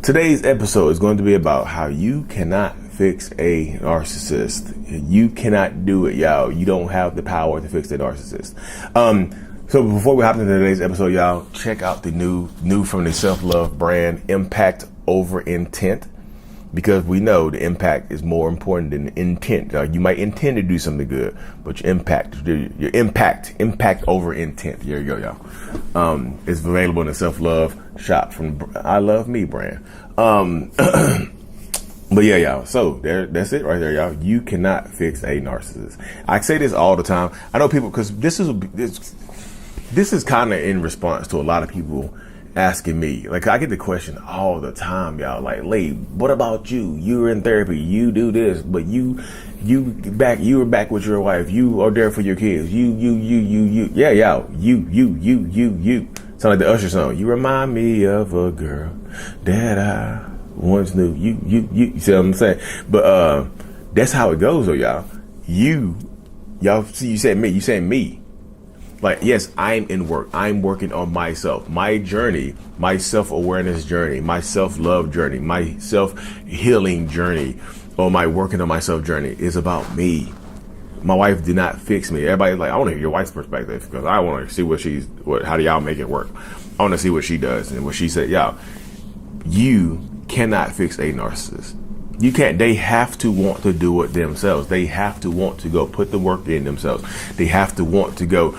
Today's episode is going to be about how you cannot fix a narcissist. You cannot do it, y'all. You don't have the power to fix a narcissist. So before we hop into today's episode, y'all, check out the new from the self-love brand, Impact Over Intent, because we know the impact is more important than intent. You might intend to do something good, but your impact over intent. There you go, y'all. It's available in the self-love shop from I Love Me brand. But yeah, y'all. So that's it right there, y'all. You cannot fix a narcissist. I say this all the time. I know people, because this is kind of in response to a lot of people asking me. Like, I get the question all the time, y'all. Like, Lee, what about you? You were in therapy. You do this, but you were back with your wife. You are there for your kids. You. Yeah, y'all. You. Sound like the Usher song. You remind me of a girl that I once knew. You see what I'm saying? But that's how it goes, though, y'all. Y'all see, you said me. You saying me. Like, yes, I'm in work. I'm working on myself, my journey, my self-awareness journey, my self-love journey, my self-healing journey, or my working on myself journey is about me. My wife did not fix me. Everybody's like, I want to hear your wife's perspective, because I want to see how do y'all make it work? I want to see what she does and what she said. Y'all, you cannot fix a narcissist. You can't. They have to want to do it themselves. They have to want to go put the work in themselves. They have to want to go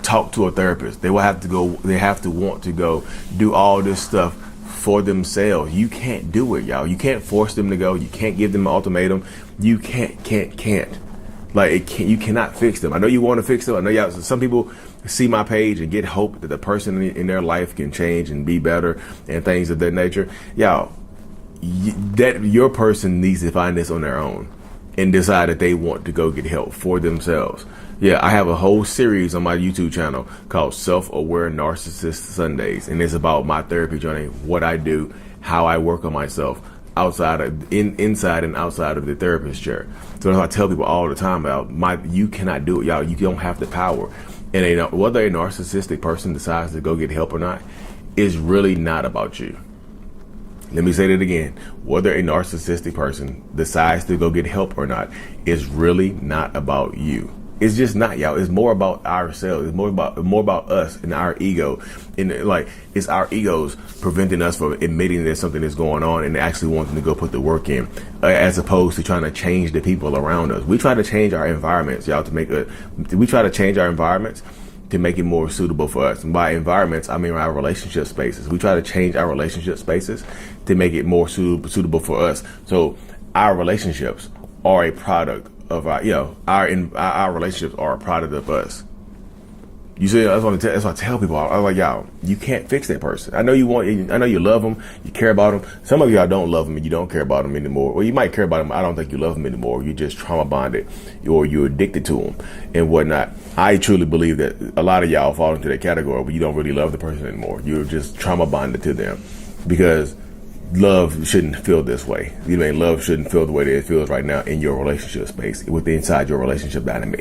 talk to a therapist. They have to want to go do all this stuff for themselves. You can't do it, y'all. You can't force them to go. You can't give them an ultimatum. You can't. Like, you cannot fix them. I know you want to fix them. I know y'all. Some people see my page and get hope that the person in their life can change and be better and things of that nature. Y'all, that your person needs to find this on their own and decide that they want to go get help for themselves. Yeah, I have a whole series on my YouTube channel called Self-Aware Narcissist Sundays, and it's about my therapy journey, what I do, how I work on myself inside and outside of the therapist chair. So I tell people all the time about you cannot do it, y'all. You don't have the power. And whether a narcissistic person decides to go get help or not is really not about you. Let me say that again. Whether a narcissistic person decides to go get help or not is really not about you. It's just not, y'all. It's more about ourselves. It's more about us and our ego. And it's our egos preventing us from admitting that something is going on and actually wanting to go put the work in, as opposed to trying to change the people around us. We try to change our environments, y'all, we try to change our environments to make it more suitable for us. And by environments, I mean our relationship spaces. We try to change our relationship spaces to make it more suitable for us. So our relationships are a product of our relationships are a product of us. You see, that's what I tell people. I'm like, y'all, you can't fix that person. I know you love them, you care about them. Some of y'all don't love them and you don't care about them anymore. Well, you might care about them. I don't think you love them anymore. You're just trauma bonded, or you're addicted to them and whatnot. I truly believe that a lot of y'all fall into that category where you don't really love the person anymore. You're just trauma bonded to them, because love shouldn't feel this way. Love shouldn't feel the way that it feels right now in your relationship space, inside your relationship dynamic.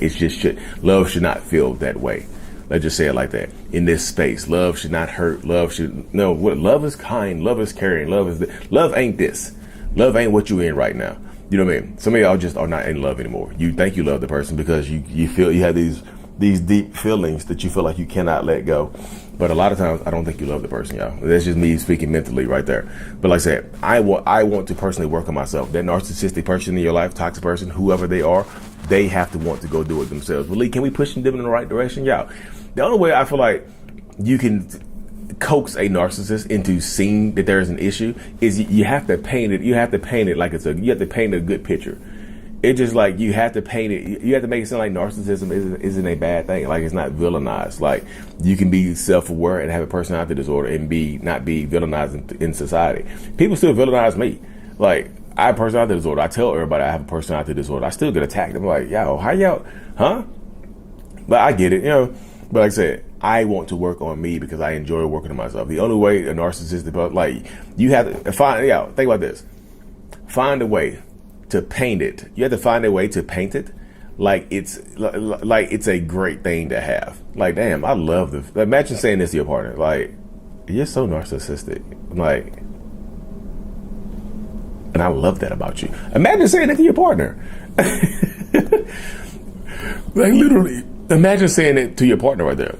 Love should not feel that way. Let's just say it like that. In this space, love should not hurt. Love is kind. Love is caring. Love ain't this. Love ain't what you in right now. You know what I mean? Some of y'all just are not in love anymore. You think you love the person because you feel you have these deep feelings that you feel like you cannot let go. But a lot of times, I don't think you love the person, y'all. That's just me speaking mentally right there. But like I said, I want to personally work on myself. That narcissistic person in your life, toxic person, whoever they are, they have to want to go do it themselves. Well, Lee, can we push them in the right direction? Y'all, the only way I feel like you can coax a narcissist into seeing that there is an issue is you have to paint it. You have to paint it like you have to paint a good picture. It's just like you have to paint it. You have to make it sound like narcissism isn't a bad thing. Like, it's not villainized. Like, you can be self-aware and have a personality disorder and not be villainized in society. People still villainize me. Like, I have a personality disorder. I tell everybody I have a personality disorder. I still get attacked. I'm like, yo, how y'all, huh? But I get it, But like I said, I want to work on me because I enjoy working on myself. The only way a narcissist, you have to think about this. Find a way to paint it. You have to find a way to paint it like it's a great thing to have. Like, damn, I love imagine saying this to your partner. Like, you're so narcissistic. I'm like, And I love that about you. Imagine saying that to your partner. Like literally, imagine saying it to your partner right there.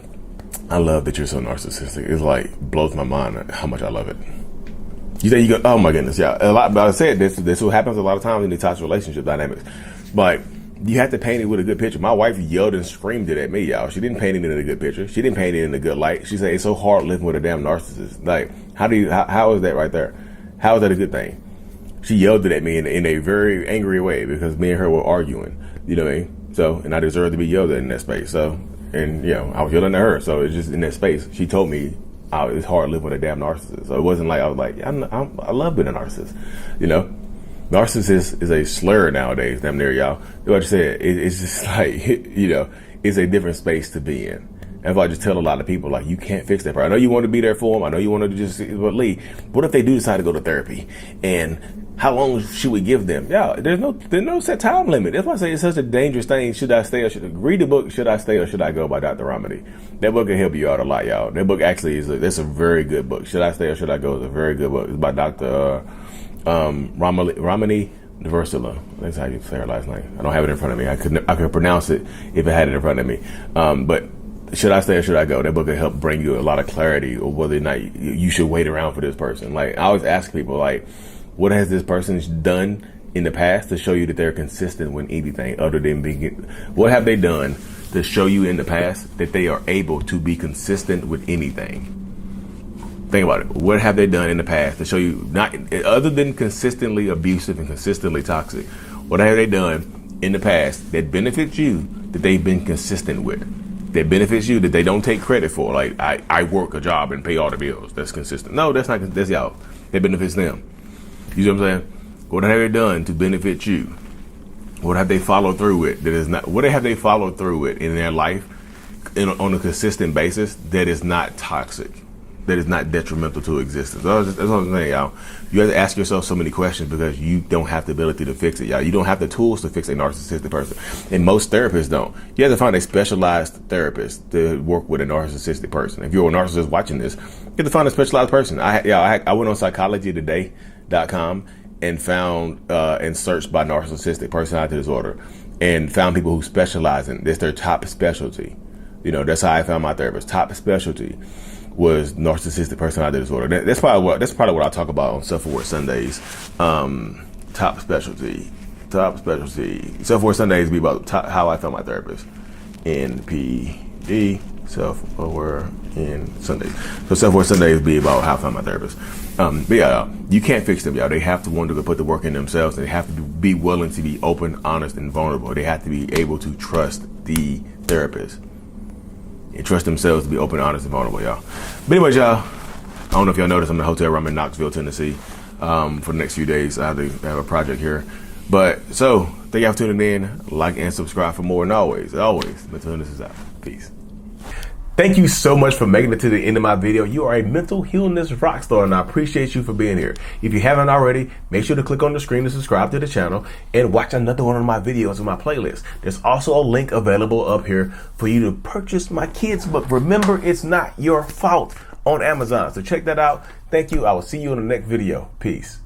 I love that you're so narcissistic. It's like blows my mind how much I love it. You think you go, oh my goodness, yeah. A lot, but I said this is what happens a lot of times in the toxic relationship dynamics. But you have to paint it with a good picture. My wife yelled and screamed it at me, y'all. She didn't paint it in a good picture. She didn't paint it in a good light. She said it's so hard living with a damn narcissist. Like, how is that right there? How is that a good thing? She yelled it at me in a very angry way because me and her were arguing. You know what I mean? So, and I deserved to be yelled at in that space. So, and you know, I was yelling at her. So it's just in that space. She told me it's hard living with a damn narcissist. So it wasn't like I was like, I love being a narcissist. You know, narcissist is a slur nowadays. Damn near y'all. Like I said, it's just like, you know, it's a different space to be in. And if I just tell a lot of people, like, you can't fix that part. I know you want to be there for them. I know you want to just, but Lee, what if they do decide to go to therapy? And how long should we give them? Yeah, there's no set time limit. That's why I say it's such a dangerous thing. Should I stay or should I read the book? Should I stay or should I go by Dr. Ramani? That book can help you out a lot, y'all. That book actually that's a very good book. Should I stay or should I go? It's a very good book. It's by Dr. Ramani Versila. That's how you say her last name. I don't have it in front of me. I could pronounce it if I had it in front of me. But should I stay or should I go? That book will help bring you a lot of clarity of whether or not you should wait around for this person. Like, I always ask people, like, what has this person done in the past to show you that they're consistent with anything other than being, what have they done to show you in the past that they are able to be consistent with anything? Think about it. What have they done in the past to show you, not other than consistently abusive and consistently toxic, what have they done in the past that benefits you that they've been consistent with? That benefits you that they don't take credit for. Like, I work a job and pay all the bills. That's consistent. No, that's not. That's y'all. That benefits them. You see what I'm saying? What have they done to benefit you? What have they followed through with that is not? What have they followed through with in their life on a consistent basis that is not toxic, that is not detrimental to existence? That's what I'm saying, y'all. You have to ask yourself so many questions because you don't have the ability to fix it, y'all. You don't have the tools to fix a narcissistic person, and most therapists don't. You have to find a specialized therapist to work with a narcissistic person. If you're a narcissist watching this, you have to find a specialized person. I went on psychologytoday.com and found and searched by narcissistic personality disorder and found people who specialize in this. Their top specialty. You know, that's how I found my therapist. Top specialty was narcissistic personality disorder. That's probably what I talk about on Self-Aware Sundays. Top specialty. Self-Aware Sundays be about how I found my therapist. NPD. Self-Aware in Sundays. So Self-Aware Sundays be about how I found my therapist. But yeah, you can't fix them, y'all. They have to want to put the work in themselves. They have to be willing to be open, honest, and vulnerable. They have to be able to trust the therapist and trust themselves to be open, honest, and vulnerable, y'all. But anyways, y'all, I don't know if y'all noticed, I'm in a hotel room in Knoxville, Tennessee, for the next few days. I have a project here. But so thank y'all for tuning in. Like and subscribe for more. And always, mental illness is out. Peace. Thank you so much for making it to the end of my video. You are a mental illness rock star, and I appreciate you for being here. If you haven't already, make sure to click on the screen to subscribe to the channel and watch another one of my videos in my playlist. There's also a link available up here for you to purchase my kids' book, Remember It's Not Your Fault, on Amazon. So check that out. Thank you. I will see you in the next video. Peace.